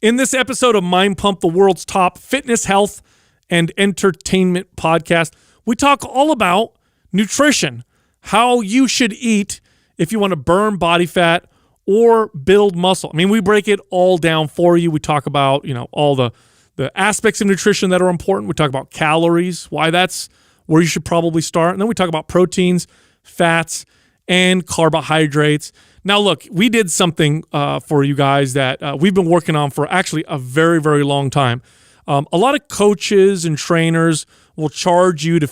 In this episode of Mind Pump, the world's top fitness, health, and entertainment podcast, we talk all about nutrition, how you should eat if you want to burn body fat or build muscle. I mean, we break it all down for you. We talk about, all the aspects of nutrition that are important. We talk about calories, why that's where you should probably start. And then we talk about proteins, fats, and carbohydrates. Now, look, we did something for you guys that we've been working on for actually a very, very long time. A lot of coaches and trainers will charge you to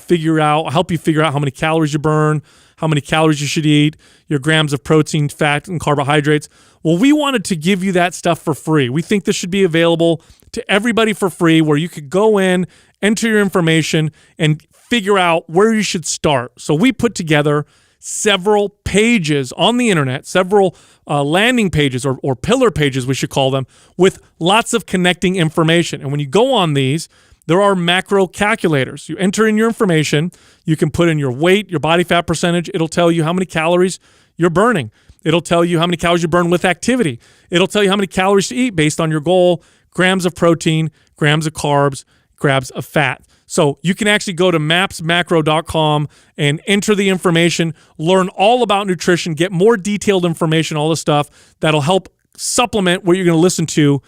help you figure out how many calories you burn, how many calories you should eat, your grams of protein, fat, and carbohydrates. Well, we wanted to give you that stuff for free. We think this should be available to everybody for free, where you could go in, enter your information, and figure out where you should start. So we put together several pages on the internet, several landing pages or pillar pages, we should call them, with lots of connecting information. And when you go on these, there are macro calculators. You enter in your information. You can put in your weight, your body fat percentage. It'll tell you how many calories you're burning. It'll tell you how many calories you burn with activity. It'll tell you how many calories to eat based on your goal, grams of protein, grams of carbs, grams of fat. So you can actually go to mapsmacro.com and enter the information, learn all about nutrition, get more detailed information, all the stuff that'll help supplement what you're going to listen to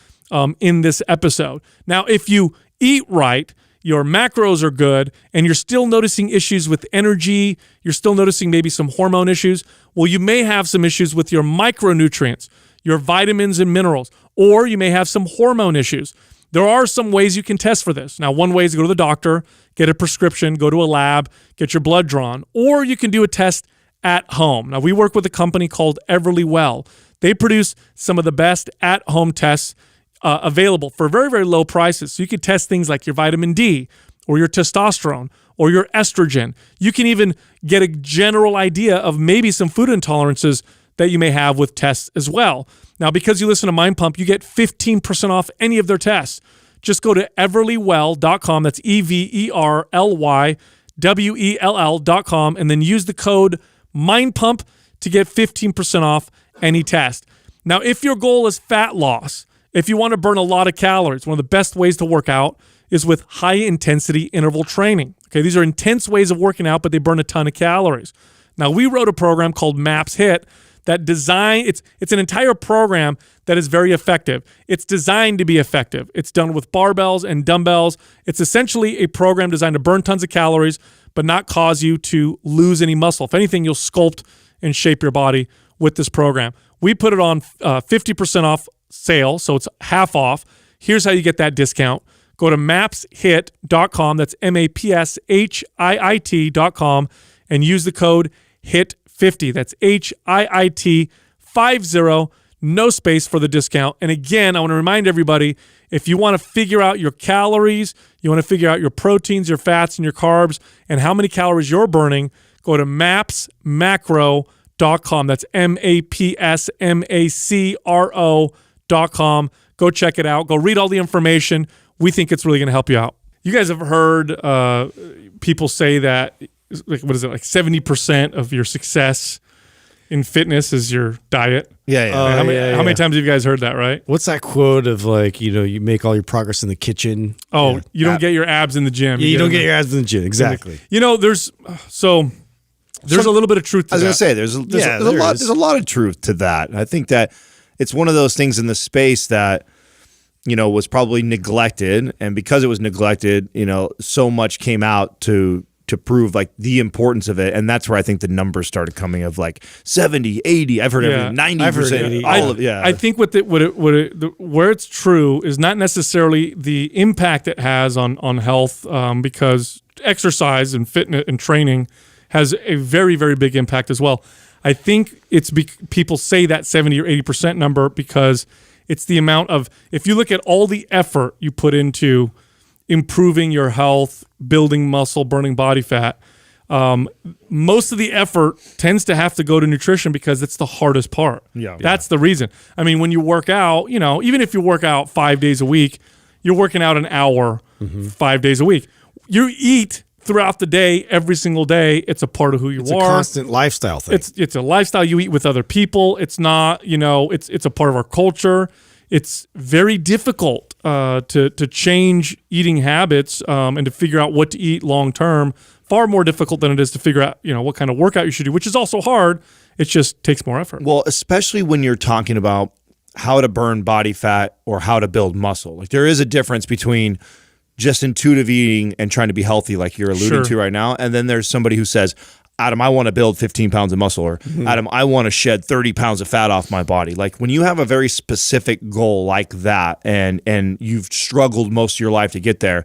in this episode. Now, if you eat right, your macros are good, and you're still noticing issues with energy, you're still noticing maybe some hormone issues, well, you may have some issues with your micronutrients, your vitamins and minerals, or you may have some hormone issues. There are some ways you can test for this. Now, one way is to go to the doctor, get a prescription, go to a lab, get your blood drawn, or you can do a test at home. Now, we work with a company called Everlywell. They produce some of the best at-home tests available for very, very low prices. So you could test things like your vitamin D or your testosterone or your estrogen. You can even get a general idea of maybe some food intolerances that you may have with tests as well. Now, because you listen to Mind Pump, you get 15% off any of their tests. Just go to everlywell.com. That's EverlyWell.com, and then use the code MindPump to get 15% off any test. Now, if your goal is fat loss, if you want to burn a lot of calories, one of the best ways to work out is with high-intensity interval training. Okay, these are intense ways of working out, but they burn a ton of calories. Now, we wrote a program called MAPS HIT that it's an entire program that is very effective. It's designed to be effective. It's done with barbells and dumbbells. It's essentially a program designed to burn tons of calories, but not cause you to lose any muscle. If anything, you'll sculpt and shape your body with this program. We put it on 50% off sale, so it's half off. Here's how you get that discount. Go to mapshit.com, that's MAPSHIIT.com, and use the code HIT50. That's HIIT50, no space for the discount. And again, I want to remind everybody, if you want to figure out your calories, you want to figure out your proteins, your fats, and your carbs, and how many calories you're burning, go to mapsmacro.com. That's MAPSMACRO.com. Go check it out. Go read all the information. We think it's really going to help you out. You guys have heard people say that, like 70% of your success in fitness is your diet. Yeah. How many times have you guys heard that, right? What's that quote of you make all your progress in the kitchen? Oh, you don't get your abs in the gym. Yeah, you don't get your abs in the gym. Exactly. There's a little bit of truth to that. I was going to say, there's a lot of truth to that. And I think that it's one of those things in the space that, was probably neglected. And because it was neglected, so much came out to prove like the importance of it. And that's where I think the numbers started coming of like 70, 80. I've heard everything, 90%. I think where it's true is not necessarily the impact it has on health, because exercise and fitness and training has a very, very big impact as well. I think people say that 70 or 80% number because it's the amount of, if you look at all the effort you put into improving your health, building muscle, burning body fat, most of the effort tends to have to go to nutrition because it's the hardest part. That's the reason. I mean, when you work out, even if you work out 5 days a week, you're working out an hour 5 days a week. You eat throughout the day, every single day. It's a part of who you are. It's a constant lifestyle thing. It's a lifestyle. You eat with other people. It's not, it's a part of our culture. it's very difficult to change eating habits and to figure out what to eat long term. Far more difficult than it is to figure out, what kind of workout you should do, which is also hard. It just takes more effort. Well, especially when you're talking about how to burn body fat or how to build muscle. Like there is a difference between just intuitive eating and trying to be healthy, like you're alluding to right now. And then there's somebody who says, Adam, I want to build 15 pounds of muscle, or Adam, I want to shed 30 pounds of fat off my body. Like when you have a very specific goal like that and you've struggled most of your life to get there,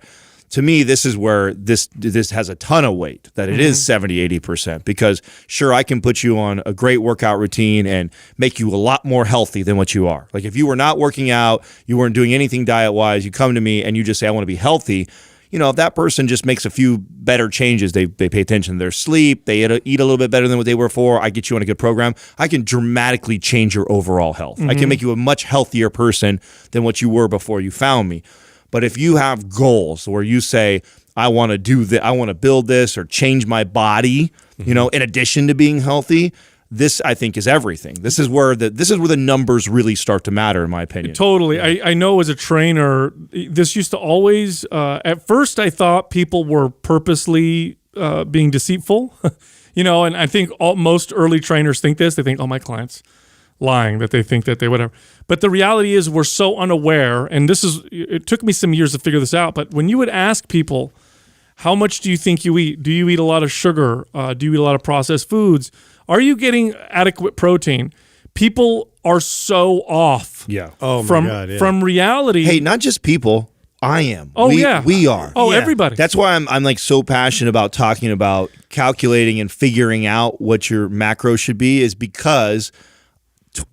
to me, this is where this has a ton of weight, that it is 70, 80%. Because sure, I can put you on a great workout routine and make you a lot more healthy than what you are. Like if you were not working out, you weren't doing anything diet-wise, you come to me and you just say, I want to be healthy. If that person just makes a few better changes, they pay attention to their sleep, they eat a little bit better than what they were before, I get you on a good program, I can dramatically change your overall health. I can make you a much healthier person than what you were before you found me. But if you have goals where you say, I want to do this, I want to build this or change my body, in addition to being healthy, this I think is everything. This is where the numbers really start to matter, in my opinion. Totally. I know as a trainer, this used to always, at first I thought people were purposely being deceitful, and I think most early trainers think this. They think, oh, my client's lying, that they think that they whatever. But the reality is we're so unaware, and it took me some years to figure this out, but when you would ask people, how much do you think you eat? Do you eat a lot of sugar? Do you eat a lot of processed foods? Are you getting adequate protein? People are so off from reality. Hey, not just people. I am. Oh, we are. Oh, everybody. That's why I'm like so passionate about talking about calculating and figuring out what your macro should be, is because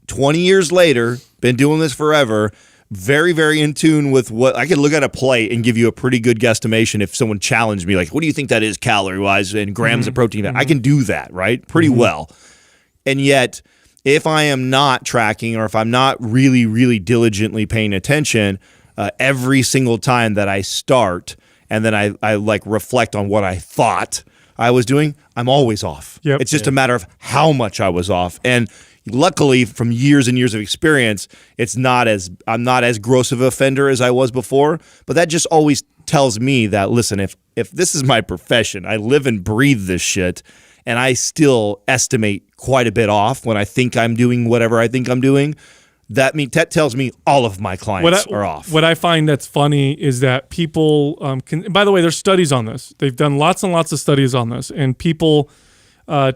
20 years later, been doing this forever, very, very in tune with what I could look at a plate and give you a pretty good guesstimation if someone challenged me, like, what do you think that is calorie-wise and grams of protein? I can do that, right? Pretty well. And yet, if I am not tracking or if I'm not really, really diligently paying attention, every single time that I start and then I like reflect on what I thought I was doing, I'm always off. Yep. It's just a matter of how much I was off. And luckily, from years and years of experience, I'm not as gross of an offender as I was before. But that just always tells me that, listen, if this is my profession, I live and breathe this shit, and I still estimate quite a bit off when I think I'm doing whatever I think I'm doing, that tells me all of my clients are off. What I find that's funny is that people by the way, there's studies on this. They've done lots and lots of studies on this, and people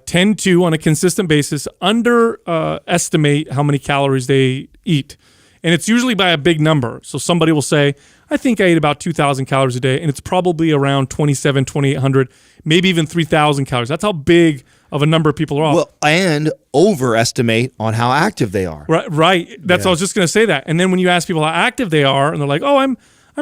tend to, on a consistent basis, underestimate how many calories they eat. And it's usually by a big number. So somebody will say, I think I eat about 2,000 calories a day, and it's probably around 2,800, maybe even 3,000 calories. That's how big of a number of people are off. Well, and overestimate on how active they are. Right. That's what I was just going to say that. And then when you ask people how active they are, and they're like, oh, I'm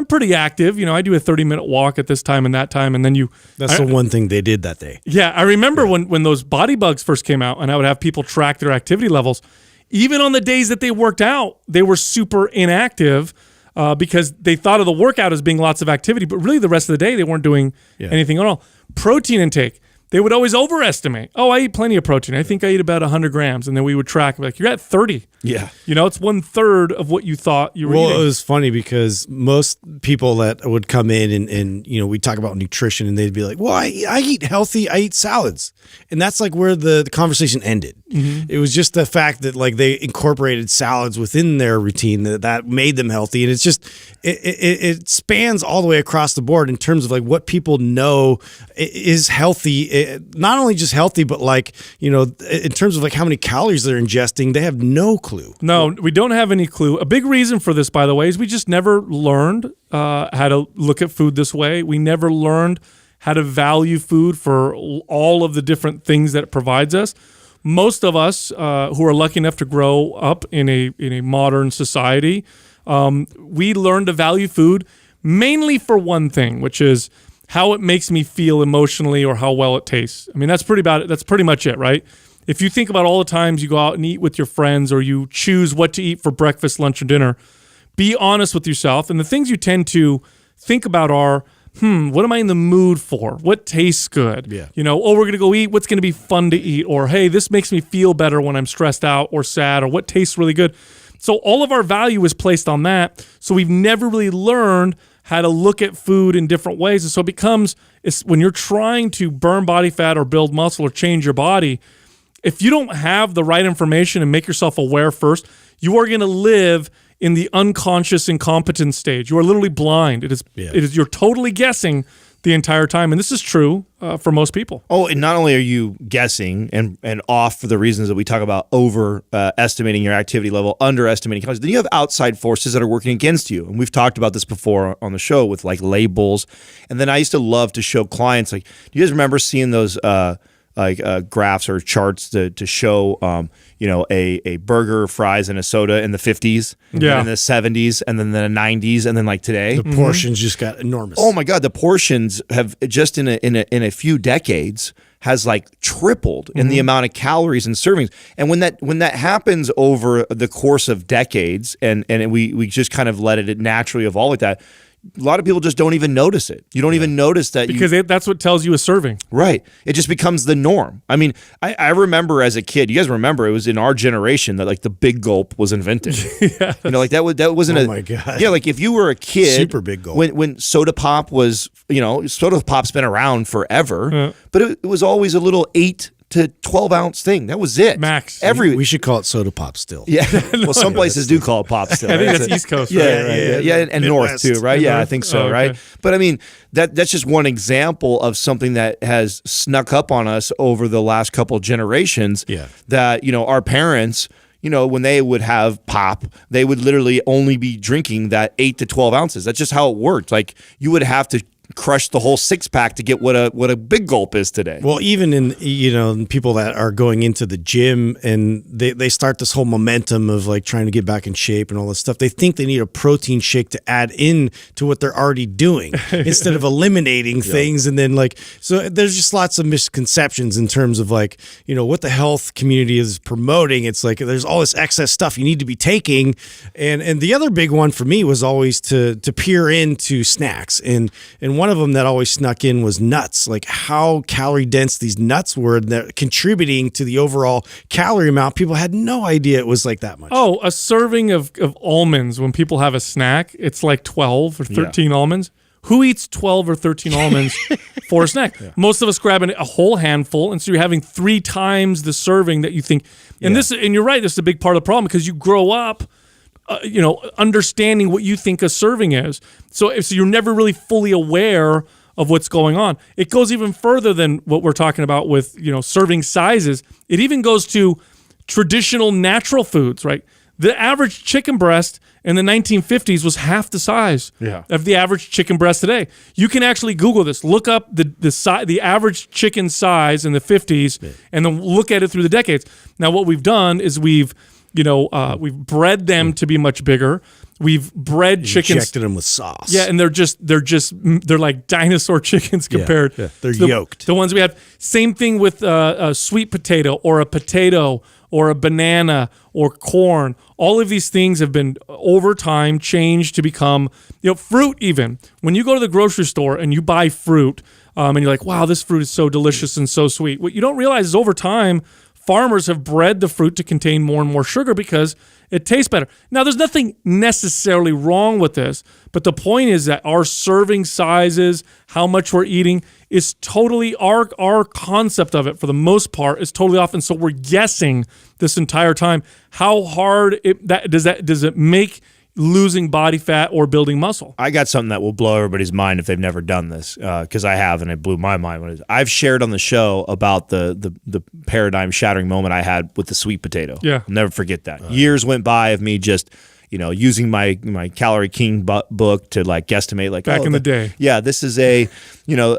pretty active. I do a 30-minute walk at this time and that time. And then That's the one thing they did that day. Yeah. I remember when those body bugs first came out, and I would have people track their activity levels. Even on the days that they worked out, they were super inactive because they thought of the workout as being lots of activity, but really the rest of the day they weren't doing anything at all. Protein intake. They would always overestimate. Oh, I eat plenty of protein. I think I eat about 100 grams. And then we would track, like, you're at 30. Yeah. It's 1/3 of what you thought you were eating. Well, it was funny because most people that would come in and we talk about nutrition, and they'd be like, well, I eat healthy. I eat salads. And that's like where the conversation ended. It was just the fact that like they incorporated salads within their routine that made them healthy. And it's just, it spans all the way across the board in terms of like what people know is healthy. Not only just healthy, but like, in terms of like how many calories they're ingesting, they have no clue. No, we don't have any clue. A big reason for this, by the way, is we just never learned how to look at food this way. We never learned how to value food for all of the different things that it provides us. Most of us who are lucky enough to grow up in a modern society, we learn to value food mainly for one thing, which is how it makes me feel emotionally or how well it tastes. I mean, that's pretty much it, right? If you think about all the times you go out and eat with your friends, or you choose what to eat for breakfast, lunch, or dinner, be honest with yourself. And the things you tend to think about are, what am I in the mood for? What tastes good? Yeah. Oh, we're going to go eat. What's going to be fun to eat? Or, hey, this makes me feel better when I'm stressed out or sad, or what tastes really good. So all of our value is placed on that. So we've never really learned how to look at food in different ways. And so it becomes, when you're trying to burn body fat or build muscle or change your body, if you don't have the right information and make yourself aware first, you are going to live in the unconscious incompetent stage. You are literally blind. It is you're totally guessing the entire time. And this is true for most people. Oh, and not only are you guessing and off for the reasons that we talk about, estimating your activity level, underestimating calories, then you have outside forces that are working against you. And we've talked about this before on the show with like labels. And then I used to love to show clients, like, do you guys remember seeing those graphs or charts to show a burger, fries, and a soda in the 50s, and in the 70s, and then the 90s, and then like today, the portions just got enormous. Oh my God, the portions have just in a few decades has like tripled in the amount of calories and servings. And when that happens over the course of decades, and we just kind of let it naturally evolve like that, a lot of people just don't even notice it. You don't even notice that. Because that's what tells you a serving. Right. It just becomes the norm. I mean, I remember as a kid, you guys remember, it was in our generation that like the big gulp was invented. Yes. You know, like that wasn't Oh my God. Yeah, like if you were a kid. Super big gulp. When soda pop was, soda pop's been around forever, but it was always a little 8 to 12 ounce thing. That was it. Max. We should call it soda pop still. Yeah. Well, some places do call it pop still. I think Right? that's East Coast, Yeah, right? yeah, and North Midwest. too, right? Yeah, I North? think so, Oh, okay. right? But I mean, that's just one example of something that has snuck up on us over the last couple generations. Yeah. That, our parents, when they would have pop, they would literally only be drinking that 8 to 12 ounces. That's just how it worked. Like you would have to crush the whole 6-pack to get what a big gulp is today. Well, even in people that are going into the gym and they start this whole momentum of like trying to get back in shape and all this stuff, they think they need a protein shake to add in to what they're already doing instead of eliminating things. And then so there's just lots of misconceptions in terms of like, what the health community is promoting. It's like there's all this excess stuff you need to be taking. And the other big one for me was always to peer into snacks. And one of them that always snuck in was nuts, like how calorie dense these nuts were, that contributing to the overall calorie amount. People had no idea it was like that much. Oh, a serving of almonds when people have a snack, it's like 12 or 13 almonds. Who eats 12 or 13 almonds for a snack? Yeah. Most of us grab a whole handful, and so you're having 3 times the serving that you think. And and you're right, this is a big part of the problem because you grow up understanding what you think a serving is. So you're never really fully aware of what's going on. It goes even further than what we're talking about with, serving sizes. It even goes to traditional natural foods, right? The average chicken breast in the 1950s was half the size of the average chicken breast today. You can actually Google this. Look up the average chicken size in the 50s and then look at it through the decades. Now, what we've done is we've bred them to be much bigger. We've bred chickens, injected them with sauce. Yeah, and they're like dinosaur chickens compared. Yeah. They're yoked. The ones we have. Same thing with a sweet potato or a potato or a banana or corn. All of these things have been over time changed to become, fruit. Even when you go to the grocery store and you buy fruit, and you're like, wow, this fruit is so delicious and so sweet. What you don't realize is over time, farmers have bred the fruit to contain more and more sugar because it tastes better. Now, there's nothing necessarily wrong with this, but the point is that our serving sizes, how much we're eating, is totally our concept of it for the most part is totally off. And so we're guessing this entire time. How hard does it make losing body fat or building muscle? I got something that will blow everybody's mind if they've never done this, because I have, and it blew my mind. I've shared on the show about the paradigm shattering moment I had with the sweet potato. Yeah. I'll never forget that. Years went by of me just using my Calorie King book to like guesstimate, like back in the day. Yeah, this is a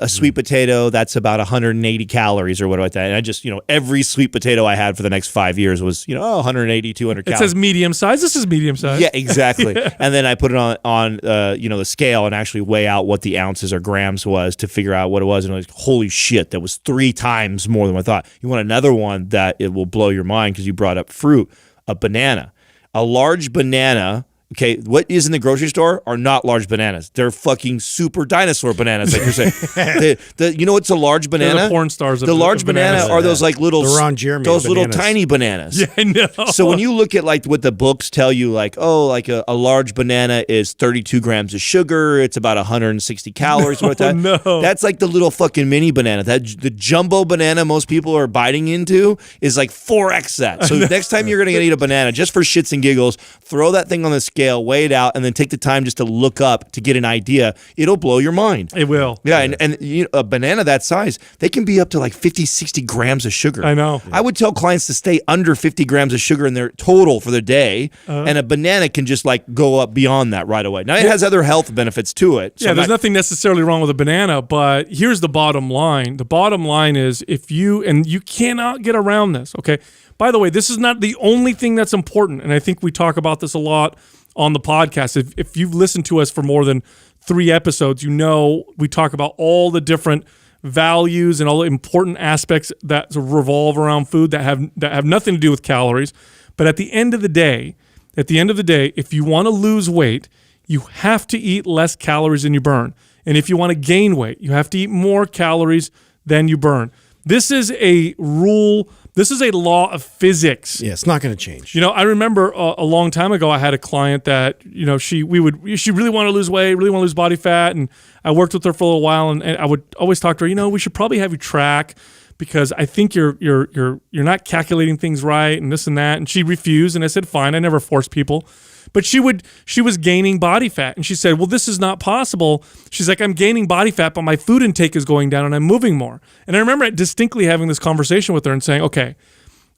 sweet potato that's about 180 calories or whatever like that. And I just every sweet potato I had for the next 5 years was 180, 200 calories. It says medium size. This is medium size. Yeah, exactly. And then I put it on the scale and actually weigh out what the ounces or grams was to figure out what it was. And I was like, holy shit, that was 3 times more than I thought. You want another one that it will blow your mind because you brought up fruit, a banana. A large banana Okay, what is in the grocery store are not large bananas. They're fucking super dinosaur bananas, like you're saying. You know what's a large banana? They're the porn stars. The large banana are those like little, the Ron Jeremy those little bananas. tiny bananas. Yeah, I know. So when you look at like what the books tell you, like, oh, like a large banana is 32 grams of sugar, it's about 160 calories. That's like the little fucking mini banana. The jumbo banana most people are biting into is like 4x that. So next time you're gonna eat a banana, just for shits and giggles, throw that thing on the scale, weigh it out, and then take the time just to look up to get an idea. It'll blow your mind. It will. Yeah, and you know, a banana that size, they can be up to like 50, 60 grams of sugar. I know. I would tell clients to stay under 50 grams of sugar in their total for the day, and a banana can just like go up beyond that right away. Now, it has other health benefits to it. So there's nothing necessarily wrong with a banana, but here's the bottom line. The bottom line is you cannot get around this, okay? By the way, this is not the only thing that's important, and I think we talk about this a lot on the podcast. If you've listened to us for more than 3 episodes, you know we talk about all the different values and all the important aspects that revolve around food that have nothing to do with calories. But at the end of the day, if you want to lose weight, you have to eat less calories than you burn. And if you want to gain weight, you have to eat more calories than you burn. This is a rule. This is a law of physics. Yeah, it's not going to change. You know, I remember a long time ago, I had a client that, you know, she really wanted to lose weight, really want to lose body fat, and I worked with her for a little while, and I would always talk to her. You know, we should probably have you track because I think you're not calculating things right, and this and that. And she refused, and I said, fine. I never force people. But she was gaining body fat, and she said, well, this is not possible. She's like, I'm gaining body fat, but my food intake is going down and I'm moving more. And I remember distinctly having this conversation with her and saying, okay,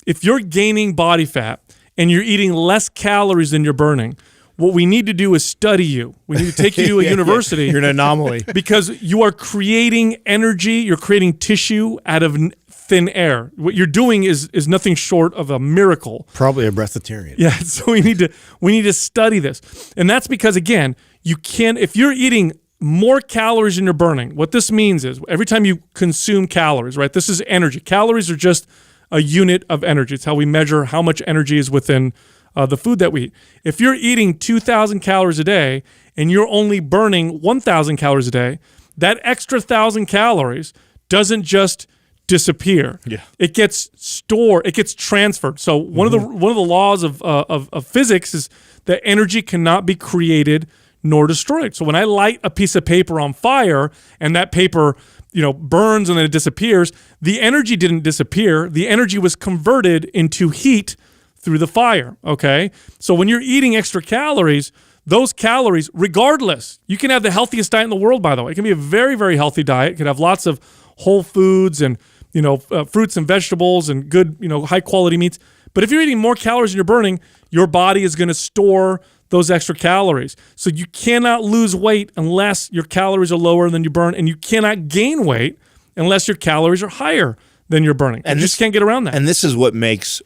if you're gaining body fat and you're eating less calories than you're burning, what we need to do is study you. We need to take you to a university. You're an anomaly. Because you are creating energy, you're creating tissue out of thin air. What you're doing is nothing short of a miracle. Probably a breatharian. Yeah, so we need to study this. And that's because, again, if you're eating more calories than you're burning, what this means is every time you consume calories, right? This is energy. Calories are just a unit of energy. It's how we measure how much energy is within the food that we eat. If you're eating 2,000 calories a day and you're only burning 1,000 calories a day, that extra 1,000 calories doesn't just disappear. Yeah. It gets stored. It gets transferred. So one of the laws of physics is that energy cannot be created nor destroyed. So when I light a piece of paper on fire and that paper, you know, burns and then it disappears, the energy didn't disappear. The energy was converted into heat through the fire. Okay. So when you're eating extra calories, those calories, regardless, you can have the healthiest diet in the world, by the way. It can be a very, very healthy diet. It can have lots of whole foods and, you know, fruits and vegetables and good, you know, high quality meats. But if you're eating more calories than you're burning, your body is going to store those extra calories. So you cannot lose weight unless your calories are lower than you burn, and you cannot gain weight unless your calories are higher than you're burning. And you just can't get around that. And this is what makes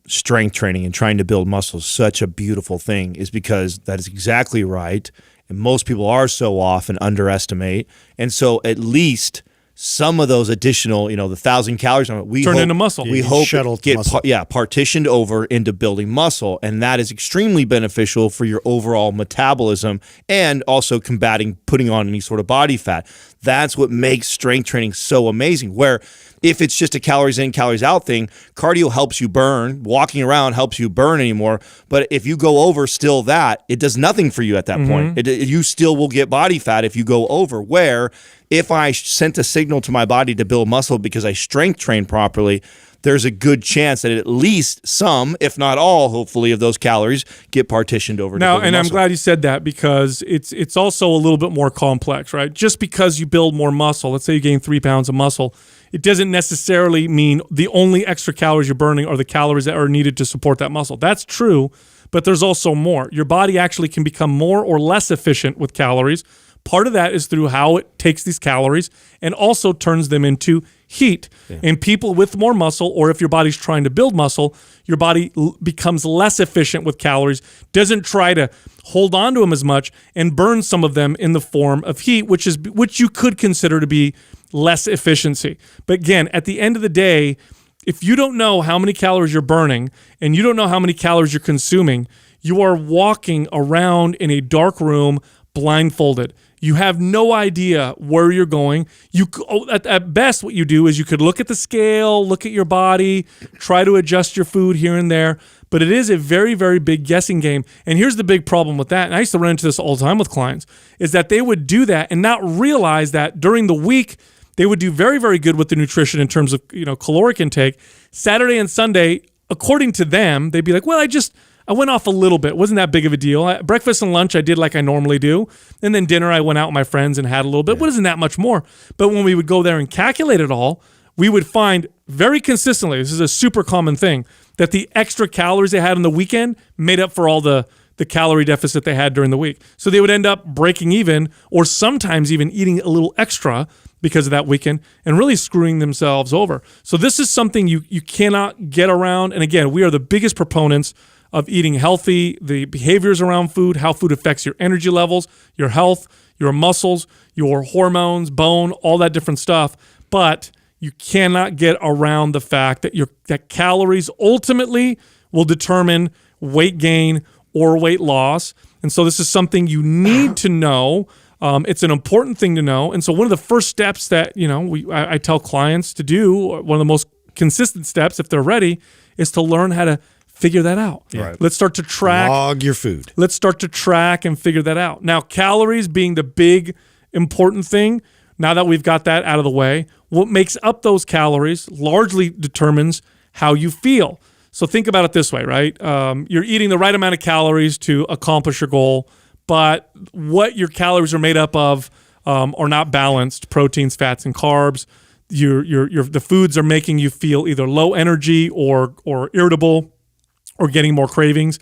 strength training and trying to build muscles such a beautiful thing, is because that is exactly right. And most people are so off and underestimate. And so at least some of those additional, you know, the 1,000 calories, we turn hope, into muscle. We hope get partitioned over into building muscle, and that is extremely beneficial for your overall metabolism and also combating putting on any sort of body fat. That's what makes strength training so amazing. Where if it's just a calories in, calories out thing, cardio helps you burn, walking around helps you burn anymore. But if you go over still that, it does nothing for you at that point. You still will get body fat if you go over. Where if I sent a signal to my body to build muscle because I strength train properly, there's a good chance that at least some, if not all, hopefully, of those calories get partitioned over. Now, and I'm glad you said that, because it's also a little bit more complex, right? Just because you build more muscle, let's say you gain 3 pounds of muscle, it doesn't necessarily mean the only extra calories you're burning are the calories that are needed to support that muscle. That's true, but there's also more. Your body actually can become more or less efficient with calories. Part of that is through how it takes these calories and also turns them into heat. Yeah. And people with more muscle, or if your body's trying to build muscle, your body becomes less efficient with calories, doesn't try to hold on to them as much, and burns some of them in the form of heat, which you could consider to be less efficiency. But again, at the end of the day, if you don't know how many calories you're burning and you don't know how many calories you're consuming, You are walking around in a dark room blindfolded. You have no idea where you're going. At best, what you do is you could look at the scale, look at your body, try to adjust your food here and there. But it is a very, very big guessing game. And here's the big problem with that. And I used to run into this all the time with clients, is that they would do that and not realize that during the week, they would do very, very good with the nutrition in terms of, caloric intake. Saturday and Sunday, according to them, they'd be like, well, I went off a little bit. It wasn't that big of a deal. Breakfast and lunch, I did like I normally do. And then dinner, I went out with my friends and had a little bit. Wasn't that much more. But when we would go there and calculate it all, we would find very consistently, this is a super common thing, that the extra calories they had on the weekend made up for all the calorie deficit they had during the week. So they would end up breaking even, or sometimes even eating a little extra because of that weekend and really screwing themselves over. So this is something you cannot get around. And again, we are the biggest proponents of eating healthy, the behaviors around food, how food affects your energy levels, your health, your muscles, your hormones, bone, all that different stuff. But you cannot get around the fact that calories ultimately will determine weight gain or weight loss. And so this is something you need to know. It's an important thing to know. And so one of the first steps that I tell clients to do, one of the most consistent steps if they're ready, is to learn how to figure that out. Right. Let's start to track. Log your food. Let's start to track and figure that out. Now, calories being the big important thing, now that we've got that out of the way, what makes up those calories largely determines how you feel. So think about it this way, right? You're eating the right amount of calories to accomplish your goal, but what your calories are made up of are not balanced: proteins, fats, and carbs. The foods are making you feel either low energy or irritable, or getting more cravings.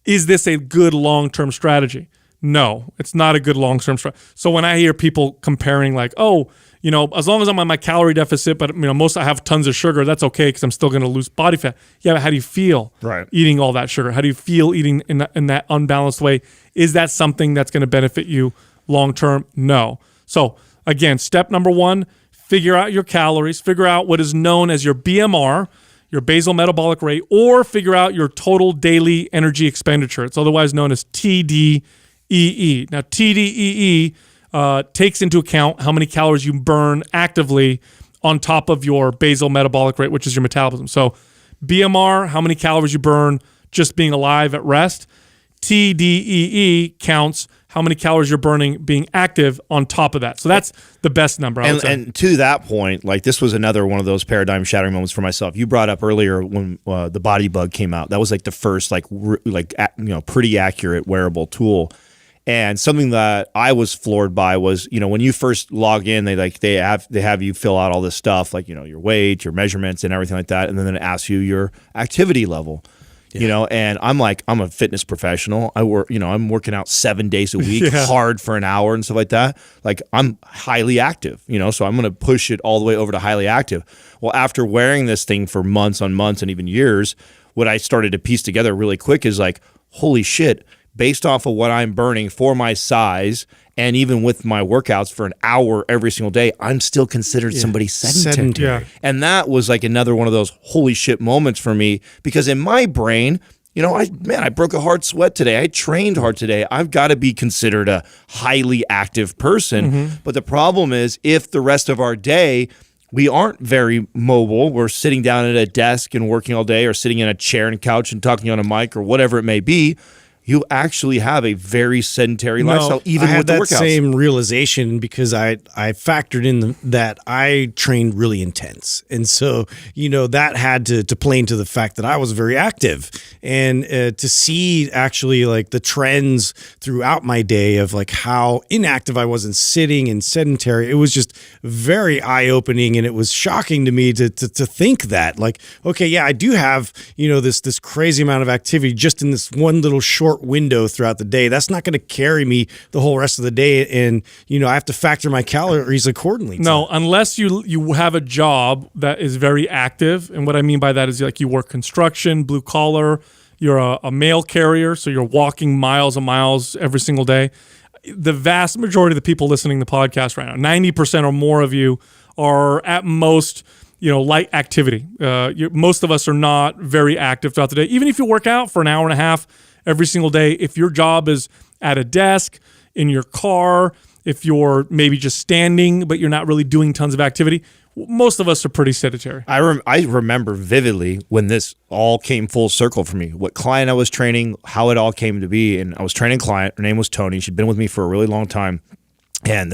Is this a good long-term strategy? No, it's not a good long-term strategy. So when I hear people comparing like, as long as I'm on my calorie deficit, but most I have tons of sugar, that's okay because I'm still going to lose body fat. Yeah, but how do you feel eating all that sugar? How do you feel eating in that unbalanced way? Is that something that's going to benefit you long-term? No. So again, step number 1, figure out your calories, figure out what is known as your BMR, your basal metabolic rate, or figure out your total daily energy expenditure. It's otherwise known as TDEE. Now, TDEE takes into account how many calories you burn actively on top of your basal metabolic rate, which is your metabolism. So BMR, how many calories you burn just being alive at rest. TDEE counts how many calories you're burning being active on top of that. So that's the best number, I would say. And to that point, like this was another one of those paradigm shattering moments for myself. You brought up earlier when the Body Bug came out. That was like the first pretty accurate wearable tool. And something that I was floored by was, when you first log in, they have you fill out all this stuff, like, your weight, your measurements and everything like that. And then it asks you your activity level. And I'm a fitness professional. I'm working out 7 days a week, hard for an hour and stuff like that. Like I'm highly active, so I'm going to push it all the way over to highly active. Well, after wearing this thing for months on months and even years, what I started to piece together really quick is like, holy shit, based off of what I'm burning for my size and even with my workouts for an hour every single day, I'm still considered somebody sedentary. And that was like another one of those holy shit moments for me, because in my brain, I broke a hard sweat today. I trained hard today. I've got to be considered a highly active person. Mm-hmm. But the problem is, if the rest of our day we aren't very mobile, we're sitting down at a desk and working all day, or sitting in a chair and couch and talking on a mic or whatever it may be, you actually have a very sedentary lifestyle, even with the workouts. I had that same realization because I factored in that I trained really intense. And so, that had to play into the fact that I was very active. And to see actually like the trends throughout my day of like how inactive I was in sitting and sedentary, it was just very eye-opening. And it was shocking to me to think that like, okay, yeah, I do have, this crazy amount of activity just in this one little short window throughout the day. That's not going to carry me the whole rest of the day, and I have to factor my calories accordingly. No, unless you have a job that is very active, and what I mean by that is like you work construction, blue collar, you're a mail carrier, so you're walking miles and miles every single day. The vast majority of the people listening to the podcast right now, 90% or more of you, are at most light activity. Most of us are not very active throughout the day. Even if you work out for an hour and a half every single day, if your job is at a desk, in your car, if you're maybe just standing, but you're not really doing tons of activity, most of us are pretty sedentary. I remember vividly when this all came full circle for me, what client I was training, how it all came to be. And I was training a client. Her name was Tony. She'd been with me for a really long time. And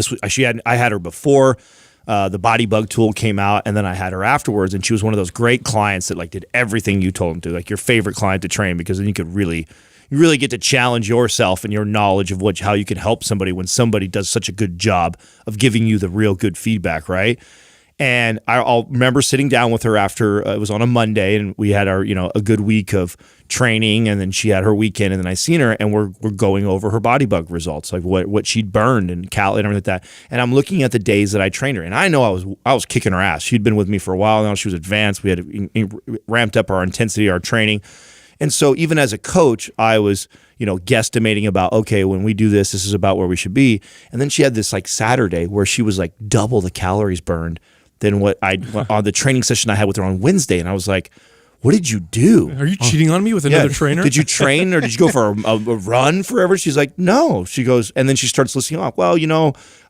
I had her before the body bug tool came out, and then I had her afterwards, and she was one of those great clients that like did everything you told them to, like your favorite client to train, because then you really get to challenge yourself and your knowledge of how you can help somebody when somebody does such a good job of giving you the real good feedback, right? And I'll remember sitting down with her after it was on a Monday, and we had our a good week of training, and then she had her weekend, and then I seen her, and we're going over her body bug results, like what she'd burned and calorie and everything like that. And I'm looking at the days that I trained her, and I know I was kicking her ass. She'd been with me for a while now. She was advanced. We had ramped up our intensity, our training. And so even as a coach, I was, guesstimating about, okay, when we do this is about where we should be. And then she had this like Saturday where she was like double the calories burned than what on the training session I had with her on Wednesday. And I was like, what did you do? Are you cheating on me with another trainer? Did you train, or did you go for a run forever? She's like, no. She goes, and then she starts listing off. Well,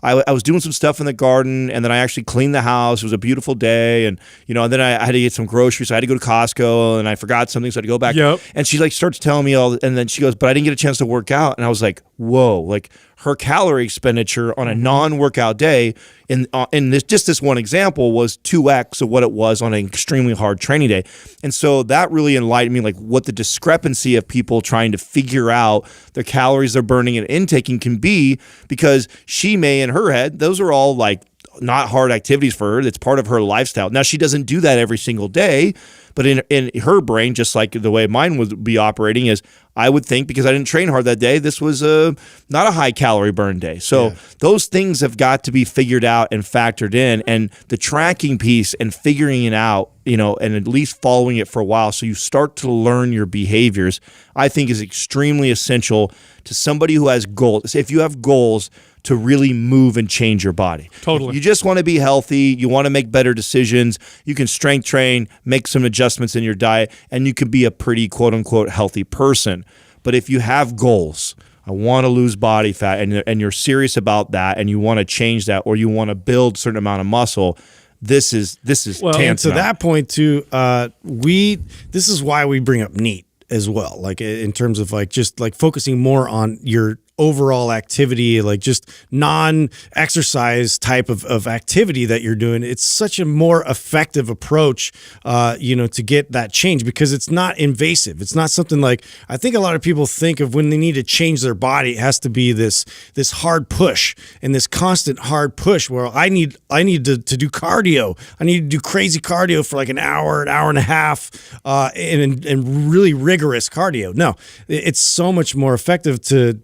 I was doing some stuff in the garden, and then I actually cleaned the house. It was a beautiful day, and and then I had to get some groceries, so I had to go to Costco, and I forgot something, so I had to go back. Yep. And she like starts telling me all, and then she goes, but I didn't get a chance to work out, and I was like, whoa, like her calorie expenditure on a non-workout day in this one example was 2x of what it was on an extremely hard training day. And so that really enlightened me, like what the discrepancy of people trying to figure out the calories they're burning and intaking can be, because she may, in her head, those are all like not hard activities for her. It's part of her lifestyle. Now, she doesn't do that every single day, but in her brain, just like the way mine would be operating, is I would think, because I didn't train hard that day, this was not a high calorie burn day. So those things have got to be figured out and factored in, and the tracking piece and figuring it out, and at least following it for a while so you start to learn your behaviors, I think is extremely essential to somebody who has goals. If you have goals to really move and change your body. Totally. If you just want to be healthy, you want to make better decisions, you can strength train, make some adjustments in your diet, and you could be a pretty quote unquote healthy person. But if you have goals, I want to lose body fat, and you're serious about that, and you want to change that, or you want to build a certain amount of muscle, this is well, and to that point too, this is why we bring up NEAT as well, like in terms of like just like focusing more on your overall activity, like just non-exercise type of activity that you're doing. It's such a more effective approach, to get that change, because it's not invasive. It's not something like, I think a lot of people think of when they need to change their body, it has to be this hard push and this constant hard push where I need to do cardio. I need to do crazy cardio for like an hour and a half, and really rigorous cardio. No, it's so much more effective to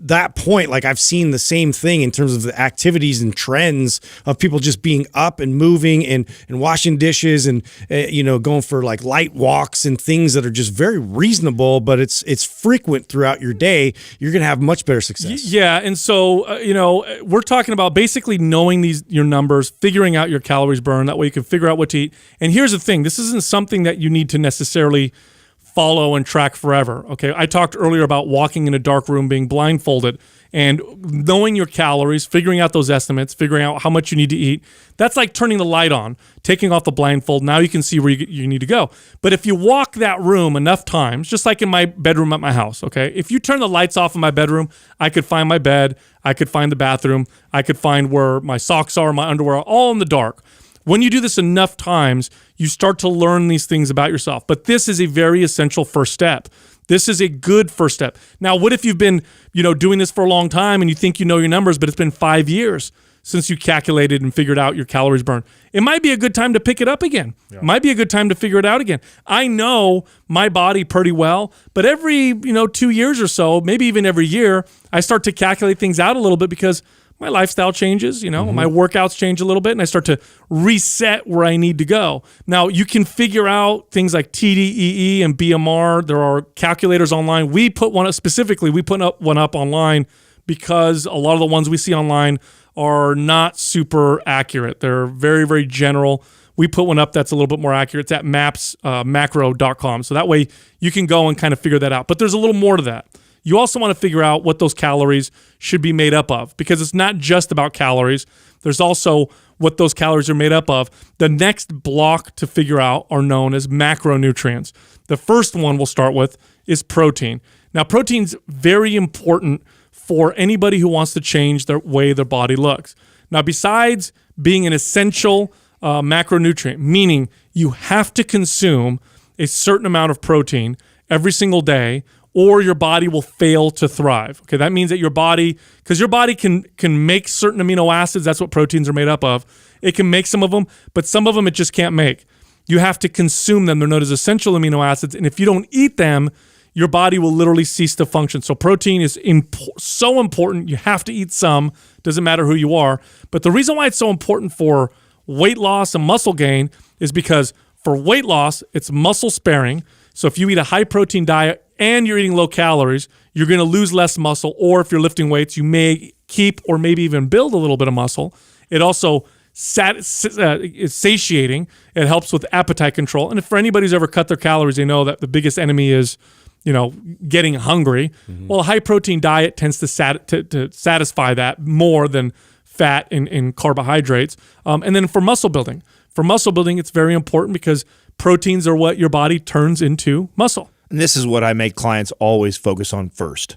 that point. Like I've seen the same thing in terms of the activities and trends of people just being up and moving and washing dishes and going for like light walks and things that are just very reasonable, but it's frequent throughout your day. You're going to have much better success. Yeah. And so, we're talking about basically knowing your numbers, figuring out your calories burned. That way you can figure out what to eat. And here's the thing. This isn't something that you need to necessarily follow and track forever. Okay. I talked earlier about walking in a dark room, being blindfolded, and knowing your calories, figuring out those estimates, figuring out how much you need to eat. That's like turning the light on, taking off the blindfold. Now you can see where you need to go. But if you walk that room enough times, just like in my bedroom at my house, okay, if you turn the lights off in my bedroom, I could find my bed, I could find the bathroom, I could find where my socks are, my underwear are, all in the dark. When you do this enough times, you start to learn these things about yourself. But this is a very essential first step. This is a good first step. Now, what if you've been, doing this for a long time and you think you know your numbers, but it's been 5 years since you calculated and figured out your calories burned? It might be a good time to pick it up again. Yeah. It might be a good time to figure it out again. I know my body pretty well, but every, 2 years or so, maybe even every year, I start to calculate things out a little bit because my lifestyle changes, my workouts change a little bit, and I start to reset where I need to go. Now, you can figure out things like TDEE and BMR. There are calculators online. We put one up online because a lot of the ones we see online are not super accurate. They're very, very general. we put one up that's a little bit more accurate. It's at mapsmacro.com. So that way you can go and kind of figure that out. But there's a little more to that. You also want to figure out what those calories should be made up of, because it's not just about calories. There's also what those calories are made up of. The next block to figure out are known as macronutrients. The first one we'll start with is protein. Now, protein's very important for anybody who wants to change the way their body looks. Now, besides being an essential macronutrient, meaning you have to consume a certain amount of protein every single day, or your body will fail to thrive. Okay, that means that your body, because your body can make certain amino acids, that's what proteins are made up of. It can make some of them, but some of them it just can't make. You have to consume them. They're known as essential amino acids, and if you don't eat them, your body will literally cease to function. So protein is so important. You have to eat some. Doesn't matter who you are. But the reason why it's so important for weight loss and muscle gain is because for weight loss, it's muscle sparing. So if you eat a high protein diet and you're eating low calories, you're going to lose less muscle. Or if you're lifting weights, you may keep or maybe even build a little bit of muscle. It also is satiating. It helps with appetite control. And if for anybody who's ever cut their calories, they know that the biggest enemy is, getting hungry. Mm-hmm. Well, a high protein diet tends to satisfy that more than fat and carbohydrates. And then for muscle building, it's very important because proteins are what your body turns into muscle. And this is what I make clients always focus on first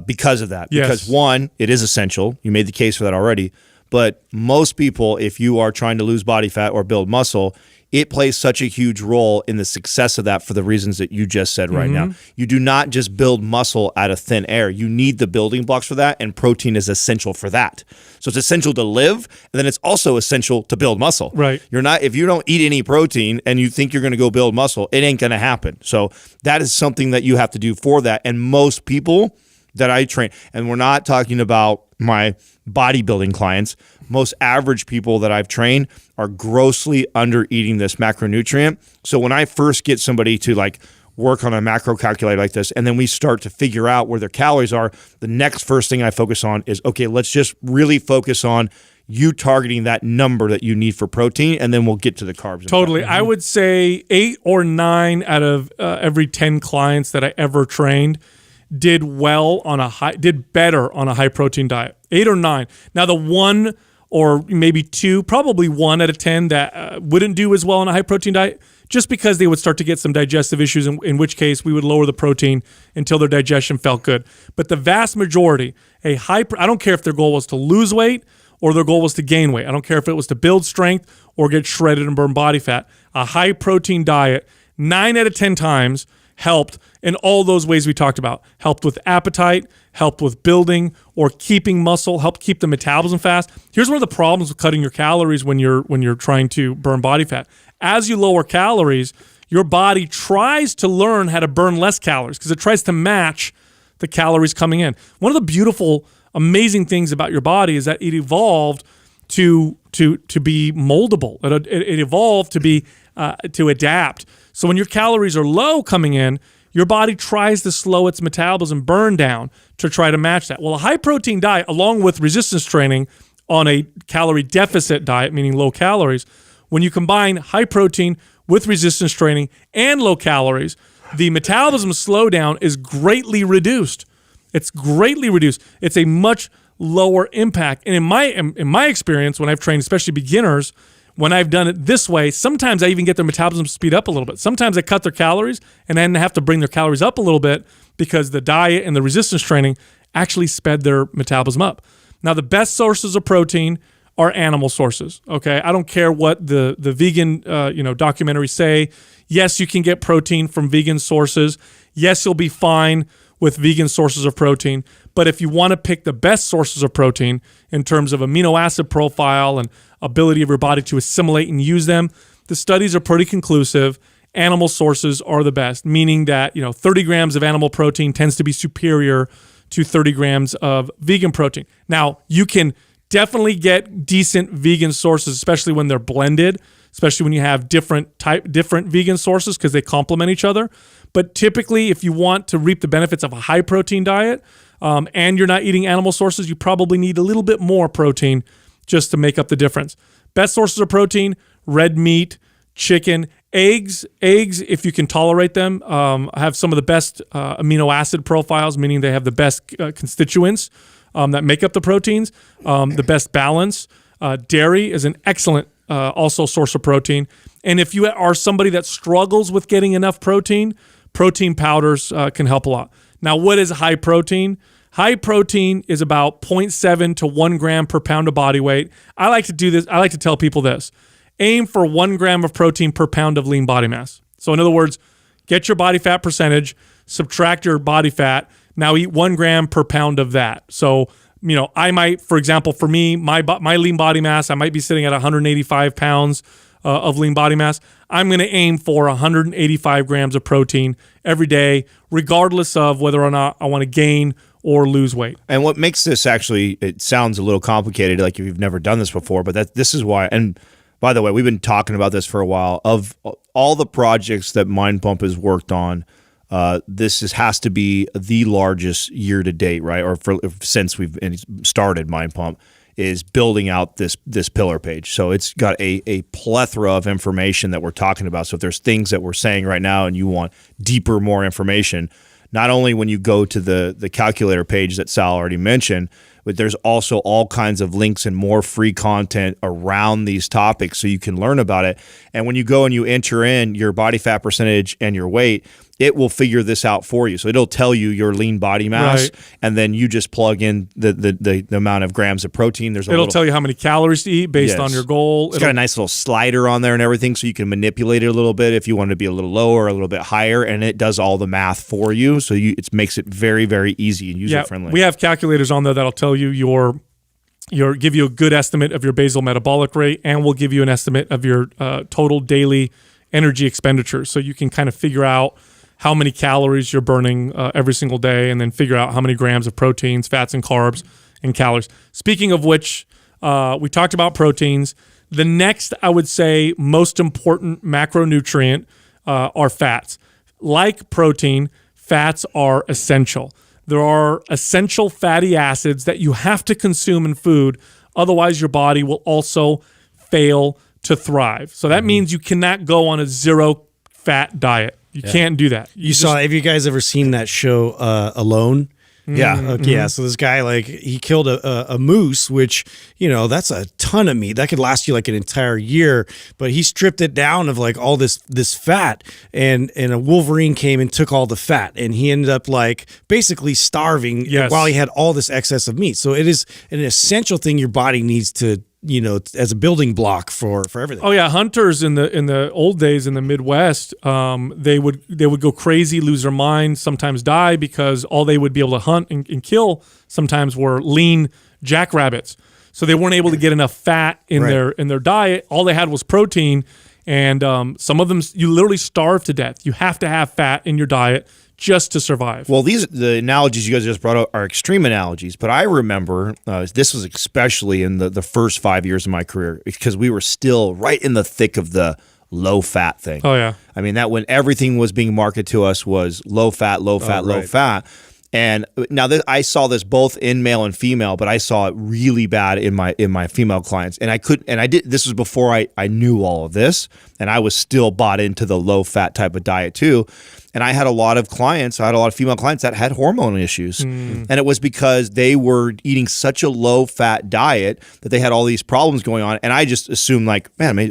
because of that. Yes. Because one, it is essential. You made the case for that already. But most people, if you are trying to lose body fat or build muscle, it plays such a huge role in the success of that for the reasons that you just said right now. You do not just build muscle out of thin air. You need the building blocks for that, and protein is essential for that. So it's essential to live, and then it's also essential to build muscle. Right. If you don't eat any protein and you think you're going to go build muscle, it ain't going to happen. So that is something that you have to do for that. And most people that I train, and we're not talking about my bodybuilding clients, most average people that I've trained are grossly under eating this macronutrient. So when I first get somebody to work on a macro calculator like this, and then we start to figure out where their calories are, the next first thing I focus on is, okay, let's just really focus on you targeting that number that you need for protein, and then we'll get to the carbs. Totally. I would say 8 or 9 out of every 10 clients that I ever trained did better on a high protein diet. 8 or 9. Now the 1 or maybe 2, probably 1 out of 10 that wouldn't do as well on a high protein diet, just because they would start to get some digestive issues, in which case we would lower the protein until their digestion felt good. But the vast majority, I don't care if their goal was to lose weight or their goal was to gain weight. I don't care if it was to build strength or get shredded and burn body fat. A high protein diet, 9 out of 10 times, helped in all those ways we talked about. Helped with appetite, helped with building or keeping muscle, helped keep the metabolism fast. Here's one of the problems with cutting your calories when you're trying to burn body fat. As you lower calories, your body tries to learn how to burn less calories because it tries to match the calories coming in. One of the beautiful, amazing things about your body is that it evolved to be moldable. It evolved to adapt. So when your calories are low coming in, your body tries to slow its metabolism burn down to try to match that. Well, a high protein diet, along with resistance training on a calorie deficit diet, meaning low calories, when you combine high protein with resistance training and low calories, the metabolism slowdown is greatly reduced. It's greatly reduced. It's a much lower impact. And in my experience, when I've trained, especially beginners, when I've done it this way, sometimes I even get their metabolism speed up a little bit. Sometimes I cut their calories and then have to bring their calories up a little bit because the diet and the resistance training actually sped their metabolism up. Now, the best sources of protein are animal sources. Okay, I don't care what the vegan documentaries say. Yes, you can get protein from vegan sources. Yes, you'll be fine with vegan sources of protein. But if you want to pick the best sources of protein in terms of amino acid profile and ability of your body to assimilate and use them, the studies are pretty conclusive. Animal sources are the best, meaning that 30 grams of animal protein tends to be superior to 30 grams of vegan protein. Now, you can definitely get decent vegan sources, especially when they're blended, especially when you have different vegan sources because they complement each other. But typically, if you want to reap the benefits of a high protein diet and you're not eating animal sources, you probably need a little bit more protein just to make up the difference. Best sources of protein, red meat, chicken, eggs, if you can tolerate them, have some of the best amino acid profiles, meaning they have the best constituents that make up the proteins, the best balance. Dairy is an excellent also source of protein. And if you are somebody that struggles with getting enough protein powders can help a lot. Now, what is high protein? High protein is about 0.7 to 1 gram per pound of body weight. I like to do this. I like to tell people this. Aim for 1 gram of protein per pound of lean body mass. So in other words, get your body fat percentage, subtract your body fat, now eat 1 gram per pound of that. So, I might, for example, for me, my lean body mass, I might be sitting at 185 pounds of lean body mass. I'm going to aim for 185 grams of protein every day, regardless of whether or not I want to gain or lose weight. And what makes this actually, it sounds a little complicated, like if you've never done this before, but this is why. And by the way, we've been talking about this for a while. Of all the projects that Mind Pump has worked on, this has to be the largest year to date, right? Or since we've started Mind Pump, is building out this pillar page. So it's got a plethora of information that we're talking about. So if there's things that we're saying right now and you want deeper, more information, not only when you go to the calculator page that Sal already mentioned, but there's also all kinds of links and more free content around these topics so you can learn about it. And when you go and you enter in your body fat percentage and your weight, it will figure this out for you. So it'll tell you your lean body mass, right, and then you just plug in the amount of grams of protein. It'll tell you how many calories to eat based on your goal. It's got a nice little slider on there and everything, so you can manipulate it a little bit if you want to be a little lower or a little bit higher, and it does all the math for you. So it makes it very, very easy and user-friendly. We have calculators on there that'll tell you give you a good estimate of your basal metabolic rate, and we'll give you an estimate of your total daily energy expenditure. So you can kind of figure out how many calories you're burning every single day, and then figure out how many grams of proteins, fats, and carbs, and calories. Speaking of which, we talked about proteins. The next, I would say, most important macronutrient are fats. Like protein, fats are essential. There are essential fatty acids that you have to consume in food. Otherwise, your body will also fail to thrive. So that means you cannot go on a zero-fat diet. You can't do that. Have you guys ever seen that show Alone? Yeah. Okay, yeah. So this guy, he killed a moose, which, that's a ton of meat. That could last you like an entire year. But he stripped it down of all this fat, and a wolverine came and took all the fat, and he ended up basically starving while he had all this excess of meat. So it is an essential thing your body needs to, as a building block for everything. Oh yeah, hunters in the old days in the Midwest, they would go crazy, lose their mind, sometimes die, because all they would be able to hunt and kill sometimes were lean jackrabbits. So they weren't able to get enough fat in their diet. All they had was protein, and some of them you literally starve to death. You have to have fat in your diet just to survive. Well, the analogies you guys just brought up are extreme analogies, but I remember this was especially in the first 5 years of my career, because we were still right in the thick of the low fat thing. Oh yeah. I mean, that when everything was being marketed to us was low fat, low fat. And now I saw this both in male and female, but I saw it really bad in my female clients. This was before I knew all of this, and I was still bought into the low fat type of diet too. And I had a lot of female clients that had hormone issues. And it was because they were eating such a low fat diet that they had all these problems going on. And I just assumed I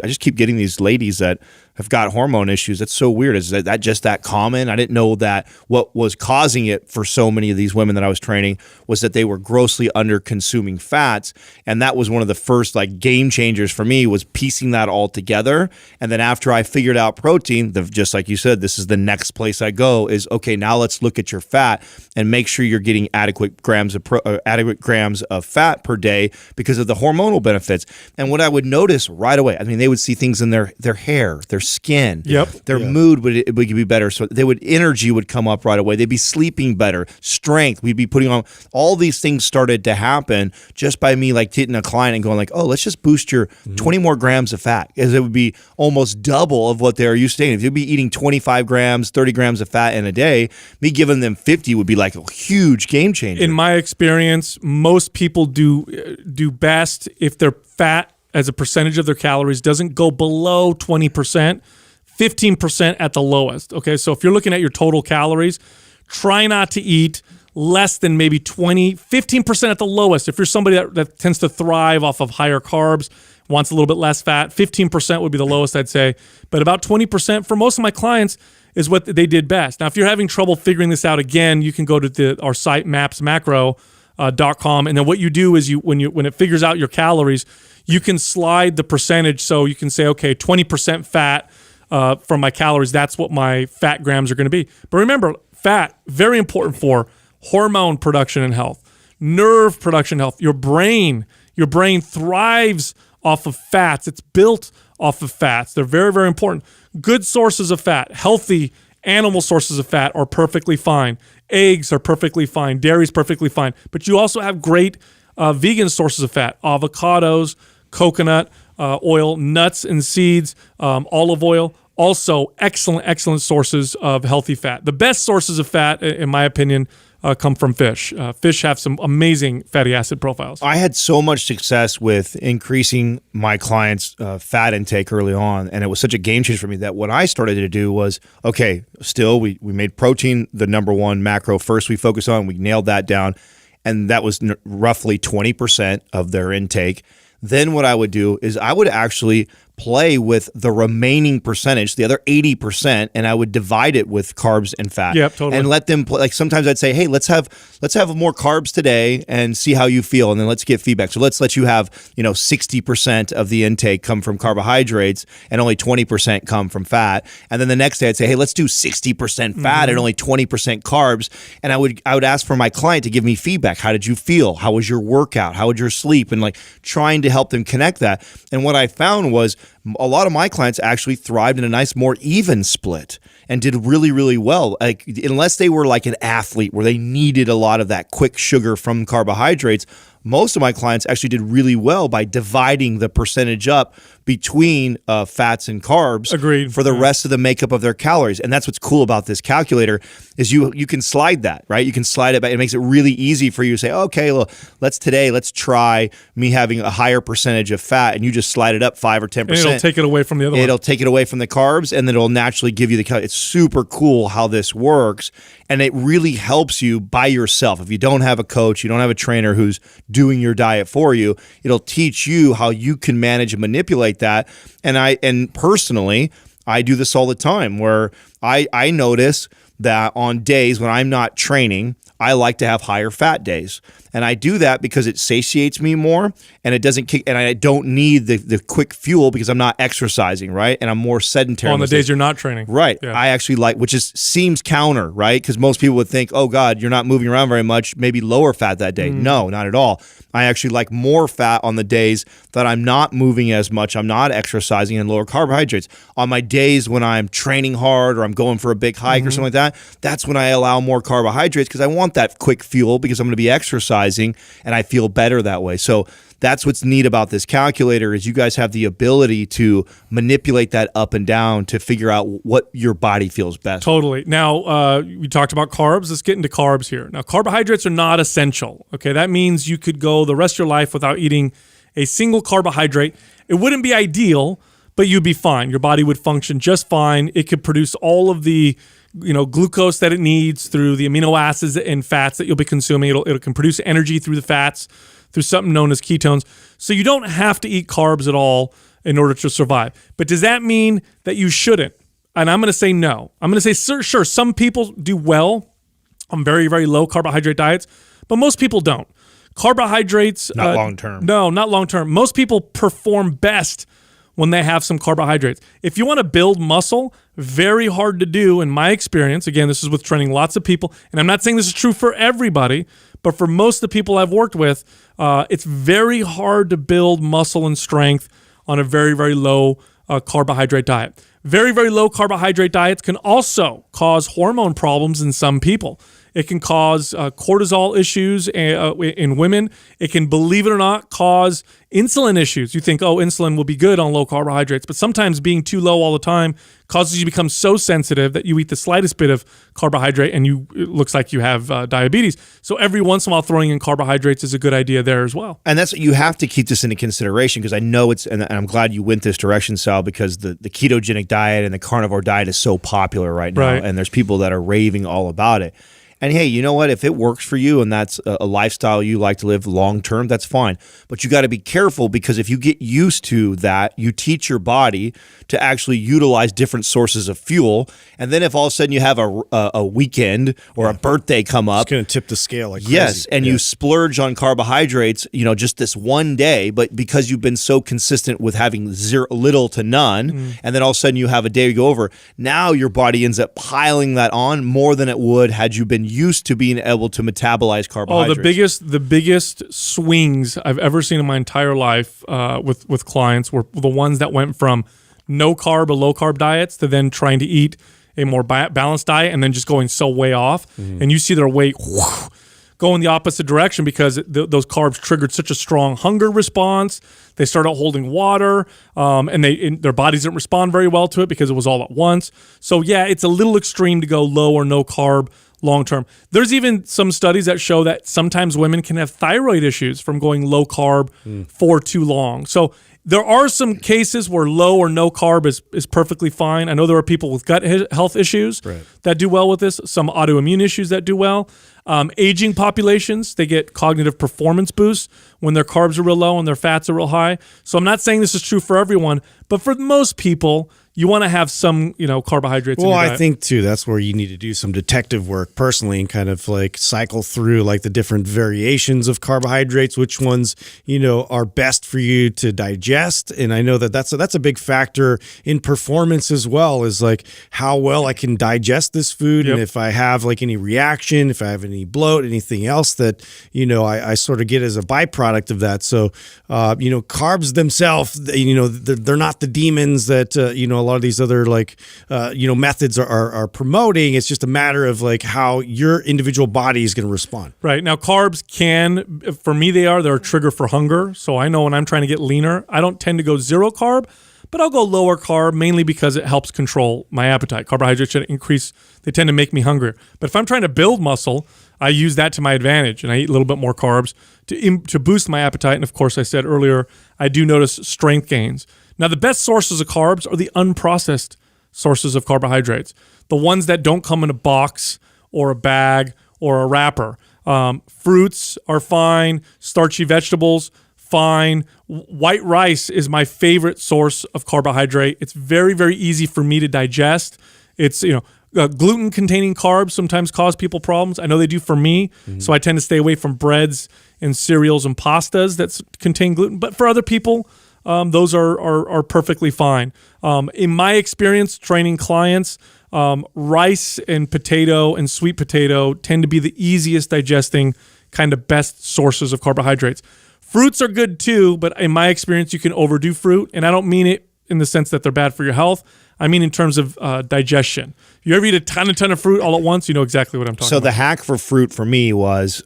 just keep getting these ladies that have got hormone issues. That's so weird. Is that just that common? I didn't know that what was causing it for so many of these women that I was training was that they were grossly under consuming fats. And that was one of the first game changers for me, was piecing that all together. And then after I figured out protein, just like you said, this is the next place I go is, okay, now let's look at your fat and make sure you're getting adequate grams of fat per day because of the hormonal benefits. And what I would notice right away, they would see things in their hair, their skin, their mood would be better. So energy would come up right away. They'd be sleeping better, strength. We'd be putting on all these things started to happen just by me hitting a client and going oh, let's just boost your 20 more grams of fat, because it would be almost double of what they're used to. If you'd be eating 25 grams, 30 grams of fat in a day, me giving them 50 would be a huge game changer. In my experience, most people do best if their fat as a percentage of their calories doesn't go below 20%, 15% at the lowest. Okay, so if you're looking at your total calories, try not to eat less than maybe 15% at the lowest. If you're somebody that tends to thrive off of higher carbs, wants a little bit less fat, 15% would be the lowest, I'd say. But about 20% for most of my clients is what they did best. Now, if you're having trouble figuring this out, again, you can go to our site, mapsmacro.com, and then what you do is when it figures out your calories, you can slide the percentage. So you can say, okay, 20% fat from my calories, that's what my fat grams are going to be. But remember, fat, very important for hormone production and health, nerve production health. Your brain thrives off of fats. It's built off of fats. They're very, very important. Good sources of fat, healthy animal sources of fat are perfectly fine. Eggs are perfectly fine. Dairy is perfectly fine. But you also have great vegan sources of fat, avocados, coconut oil, nuts and seeds, olive oil. Also, excellent sources of healthy fat. The best sources of fat, in my opinion, come from fish. Fish have some amazing fatty acid profiles. I had so much success with increasing my clients' fat intake early on, and it was such a game changer for me that what I started to do was, okay, still we made protein the number one macro first we focused on. We nailed that down, and that was roughly 20% of their intake. Then what I would do is I would actually play with the remaining percentage, the other 80%, and I would divide it with carbs and fat. Yep, totally. And let them play. Like sometimes I'd say, hey, let's have more carbs today and see how you feel, and then let's get feedback. So let's let you have 60% of the intake come from carbohydrates and only 20% come from fat. And then the next day I'd say, hey, let's do 60% fat and only 20% carbs. And I would ask for my client to give me feedback. How did you feel? How was your workout? How was your sleep? And like trying to help them connect that. And what I found was a lot of my clients actually thrived in a nice, more even split and did really, really well. Like, unless they were like an athlete where they needed a lot of that quick sugar from carbohydrates, most of my clients actually did really well by dividing the percentage up between fats and carbs. Agreed. For the rest of the makeup of their calories. And that's what's cool about this calculator is you can slide that, right? You can slide it back. It makes it really easy for you to say, okay, well, let's try me having a higher percentage of fat, and you just slide it up 5 or 10%. And it'll take it away from the other one. It'll take it away from the carbs, and then it'll naturally give you the calories. It's super cool how this works, and it really helps you by yourself. If you don't have a coach, you don't have a trainer who's doing your diet for you, it'll teach you how you can manage and manipulate that. And personally, I do this all the time where I notice that on days when I'm not training, I like to have higher fat days. And I do that because it satiates me more, and it doesn't kick, and I don't need the quick fuel because I'm not exercising, right? And I'm more sedentary. On the days you're not training. Right. Yeah. I actually like, which seems counter, right? Because most people would think, oh God, you're not moving around very much, maybe lower fat that day. No, not at all. I actually like more fat on the days that I'm not moving as much, I'm not exercising, and lower carbohydrates. On my days when I'm training hard or I'm going for a big hike or something like that, that's when I allow more carbohydrates because I want that quick fuel because I'm going to be exercising and I feel better that way. So that's what's neat about this calculator is you guys have the ability to manipulate that up and down to figure out what your body feels best. Totally. Now, we talked about carbs. Let's get into carbs here. Now, carbohydrates are not essential. Okay, that means you could go the rest of your life without eating a single carbohydrate. It wouldn't be ideal, but you'd be fine. Your body would function just fine. It could produce all of the glucose that it needs through the amino acids and fats that you'll be consuming. It can produce energy through the fats, through something known as ketones. So you don't have to eat carbs at all in order to survive. But does that mean that you shouldn't? And I'm going to say no. I'm going to say, sure, some people do well on very, very low carbohydrate diets, but most people don't. Carbohydrates... Not long term. No, not long term. Most people perform best when they have some carbohydrates. If you want to build muscle, very hard to do in my experience. Again, this is with training lots of people, and I'm not saying this is true for everybody, but for most of the people I've worked with, it's very hard to build muscle and strength on a very, very low carbohydrate diet. Very, very low carbohydrate diets can also cause hormone problems in some people. It can cause cortisol issues in women. It can, believe it or not, cause insulin issues. You think, oh, insulin will be good on low carbohydrates, but sometimes being too low all the time causes you to become so sensitive that you eat the slightest bit of carbohydrate and it looks like you have diabetes. So every once in a while, throwing in carbohydrates is a good idea there as well. And that's, you have to keep this into consideration, because I know and I'm glad you went this direction, Sal, because the ketogenic diet and the carnivore diet is so popular right now, and there's people that are raving all about it. And hey, you know what? If it works for you and that's a lifestyle you like to live long term, that's fine. But you got to be careful, because if you get used to that, you teach your body to actually utilize different sources of fuel. And then if all of a sudden you have a weekend or a birthday come up, it's going to tip the scale like crazy. Yes, and you splurge on carbohydrates, just this one day, but because you've been so consistent with having little to none, and then all of a sudden you have a day to go over, now your body ends up piling that on more than it would had you been used to being able to metabolize carbohydrates. Oh, the biggest swings I've ever seen in my entire life with clients were the ones that went from no carb or low carb diets to then trying to eat a more balanced diet and then just going so way off. And you see their weight go in the opposite direction because those carbs triggered such a strong hunger response. They started holding water, and their bodies didn't respond very well to it because it was all at once. So yeah, it's a little extreme to go low or no carb long term. There's even some studies that show that sometimes women can have thyroid issues from going low carb for too long. So there are some cases where low or no carb is perfectly fine. I know there are people with gut health issues that do well with this, some autoimmune issues that do well. Aging populations, they get cognitive performance boosts when their carbs are real low and their fats are real high. So I'm not saying this is true for everyone, but for most people, you want to have some, carbohydrates in your diet. I think too, that's where you need to do some detective work personally and kind of like cycle through like the different variations of carbohydrates, which ones, are best for you to digest. And I know that that's a big factor in performance as well, is like how well I can digest this food. And if I have like any reaction, if I have any bloat, anything else that, I sort of get as a byproduct of that. So, carbs themselves, they're not the demons that, a lot of these other methods are promoting. It's just a matter of like how your individual body is going to respond. Right. Now, carbs for me, they're a trigger for hunger. So I know when I'm trying to get leaner, I don't tend to go zero carb, but I'll go lower carb mainly because it helps control my appetite. Carbohydrates should increase. They tend to make me hungrier. But if I'm trying to build muscle, I use that to my advantage, and I eat a little bit more carbs to boost my appetite. And of course, I said earlier, I do notice strength gains. Now, the best sources of carbs are the unprocessed sources of carbohydrates, the ones that don't come in a box or a bag or a wrapper. Fruits are fine. Starchy vegetables, fine. White rice is my favorite source of carbohydrate. It's very, very easy for me to digest. It's, gluten-containing carbs sometimes cause people problems. I know they do for me, so I tend to stay away from breads and cereals and pastas that contain gluten. But for other people, those are perfectly fine. In my experience training clients, rice and potato and sweet potato tend to be the easiest digesting kind of best sources of carbohydrates. Fruits are good too, but in my experience, you can overdo fruit. And I don't mean it in the sense that they're bad for your health. I mean in terms of digestion. If you ever eat a ton of fruit all at once, you know exactly what I'm talking about. So the hack for fruit for me was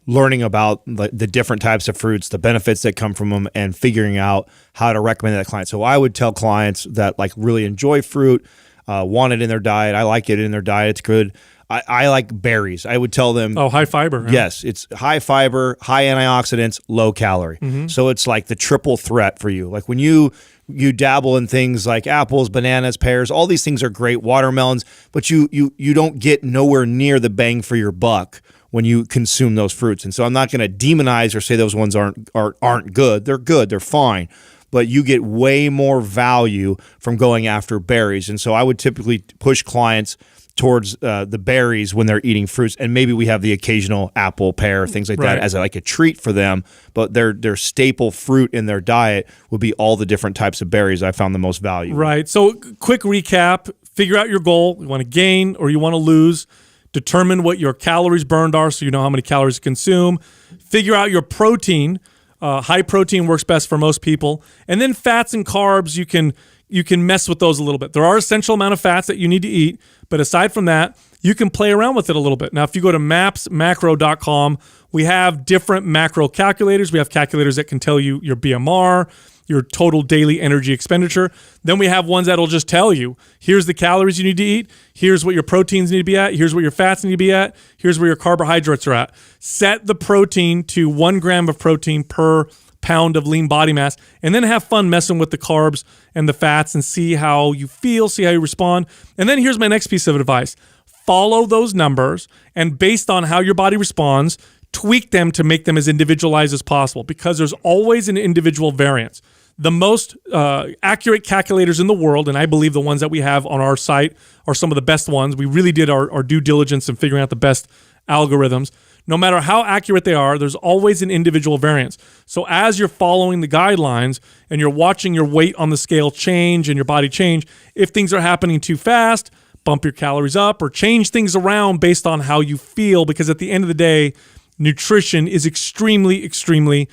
learning about the different types of fruits, the benefits that come from them, and figuring out how to recommend that to clients. So I would tell clients that really enjoy fruit, want it in their diet. I like it in their diet. It's good. I like berries. I would tell them. Oh, high fiber. Huh? Yes, it's high fiber, high antioxidants, low calorie. So it's like the triple threat for you. Like when you dabble in things like apples, bananas, pears, all these things are great, watermelons, but you don't get nowhere near the bang for your buck when you consume those fruits. And so I'm not going to demonize or say those ones aren't good. They're good. They're fine. But you get way more value from going after berries. And so I would typically push clients towards the berries when they're eating fruits, and maybe we have the occasional apple, pear, things like that as a treat for them. But their staple fruit in their diet would be all the different types of berries I found the most value. Right. So quick recap: figure out your goal. You want to gain or you want to lose. Determine what your calories burned are, so you know how many calories to consume. Figure out your protein. High protein works best for most people, and then fats and carbs you can mess with those a little bit. There are essential amount of fats that you need to eat, but aside from that, you can play around with it a little bit. Now, if you go to mapsmacro.com, we have different macro calculators. We have calculators that can tell you your BMR, your total daily energy expenditure. Then we have ones that'll just tell you, here's the calories you need to eat, here's what your proteins need to be at, here's what your fats need to be at, here's where your carbohydrates are at. Set the protein to 1 gram of protein per pound of lean body mass, and then have fun messing with the carbs and the fats and see how you feel, see how you respond. And then here's my next piece of advice. Follow those numbers, and based on how your body responds, tweak them to make them as individualized as possible, because there's always an individual variance. The most accurate calculators in the world, and I believe the ones that we have on our site are some of the best ones. We really did our due diligence in figuring out the best algorithms. No matter how accurate they are, there's always an individual variance. So as you're following the guidelines and you're watching your weight on the scale change and your body change, if things are happening too fast, bump your calories up or change things around based on how you feel, because at the end of the day, nutrition is extremely, extremely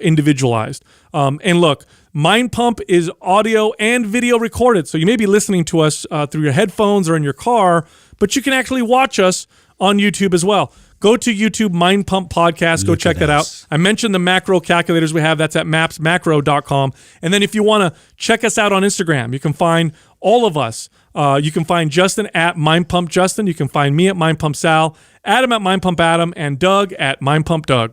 individualized. And look, Mind Pump is audio and video recorded. So you may be listening to us through your headphones or in your car, but you can actually watch us on YouTube as well. Go to YouTube, Mind Pump Podcast. Go check that out. I mentioned the macro calculators we have. That's at mapsmacro.com. And then if you want to check us out on Instagram, you can find all of us. You can find Justin at Mind Pump Justin. You can find me at Mind Pump Sal, Adam at Mind Pump Adam, and Doug at Mind Pump Doug.